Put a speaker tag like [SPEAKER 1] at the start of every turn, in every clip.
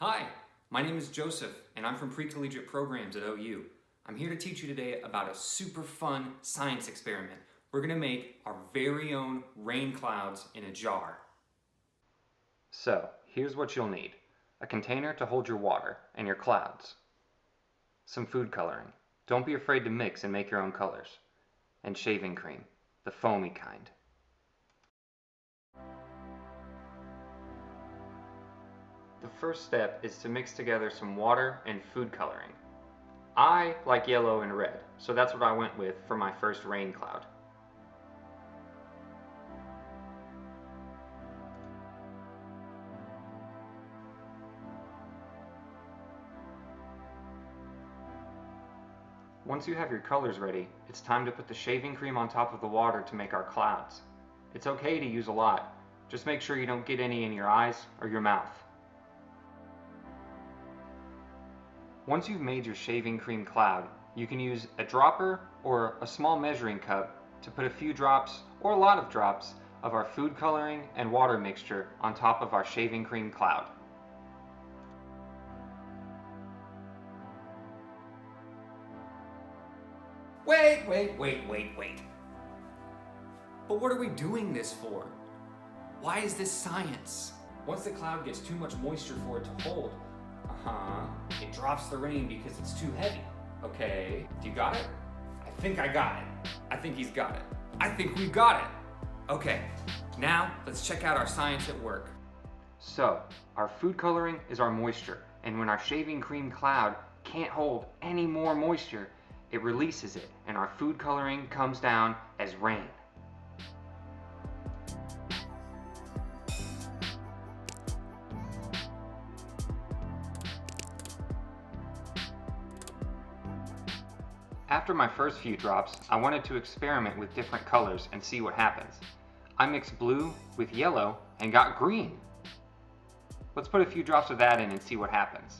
[SPEAKER 1] Hi, my name is Joseph, and I'm from Precollegiate Programs at OU. I'm here to teach you today about a super fun science experiment. We're going to make our very own rain clouds in a jar.
[SPEAKER 2] So, here's what you'll need. A container to hold your water and your clouds. Some food coloring. Don't be afraid to mix and make your own colors. And shaving cream, the foamy kind. The first step is to mix together some water and food coloring. I like yellow and red, so that's what I went with for my first rain cloud. Once you have your colors ready, it's time to put the shaving cream on top of the water to make our clouds. It's okay to use a lot, just make sure you don't get any in your eyes or your mouth. Once you've made your shaving cream cloud, you can use a dropper or a small measuring cup to put a few drops or a lot of drops of our food coloring and water mixture on top of our shaving cream cloud.
[SPEAKER 1] Wait. But what are we doing this for? Why is this science? Once the cloud gets too much moisture for it to hold, it drops the rain because it's too heavy. Okay, do you got it? I think I got it. I think he's got it. I think we've got it. Okay, now let's check out our science at work.
[SPEAKER 2] So, our food coloring is our moisture, and when our shaving cream cloud can't hold any more moisture, it releases it, and our food coloring comes down as rain. After my first few drops, I wanted to experiment with different colors and see what happens. I mixed blue with yellow and got green. Let's put a few drops of that in and see what happens.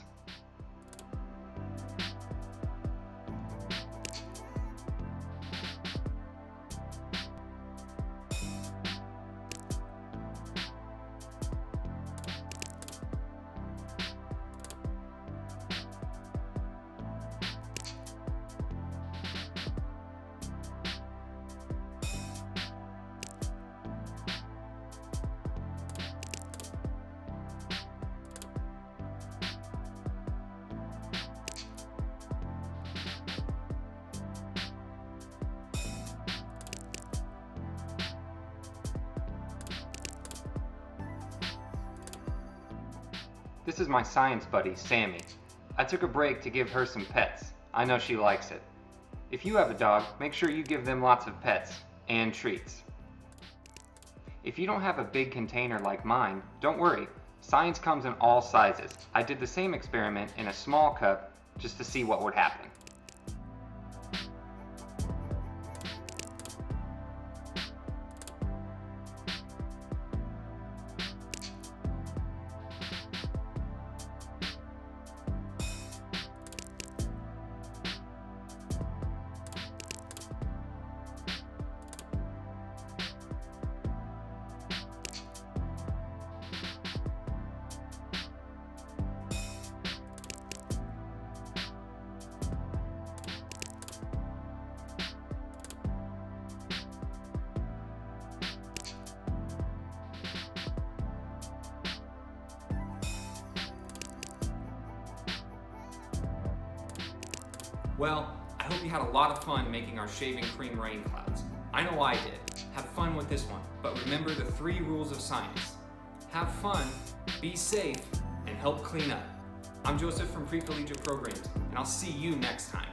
[SPEAKER 2] This is my science buddy, Sammy. I took a break to give her some pets. I know she likes it. If you have a dog, make sure you give them lots of pets and treats. If you don't have a big container like mine, don't worry. Science comes in all sizes. I did the same experiment in a small cup just to see what would happen.
[SPEAKER 1] Well, I hope you had a lot of fun making our shaving cream rain clouds. I know I did. Have fun with this one, but remember the 3 rules of science. Have fun, be safe, and help clean up. I'm Joseph from Precollegiate Programs, and I'll see you next time.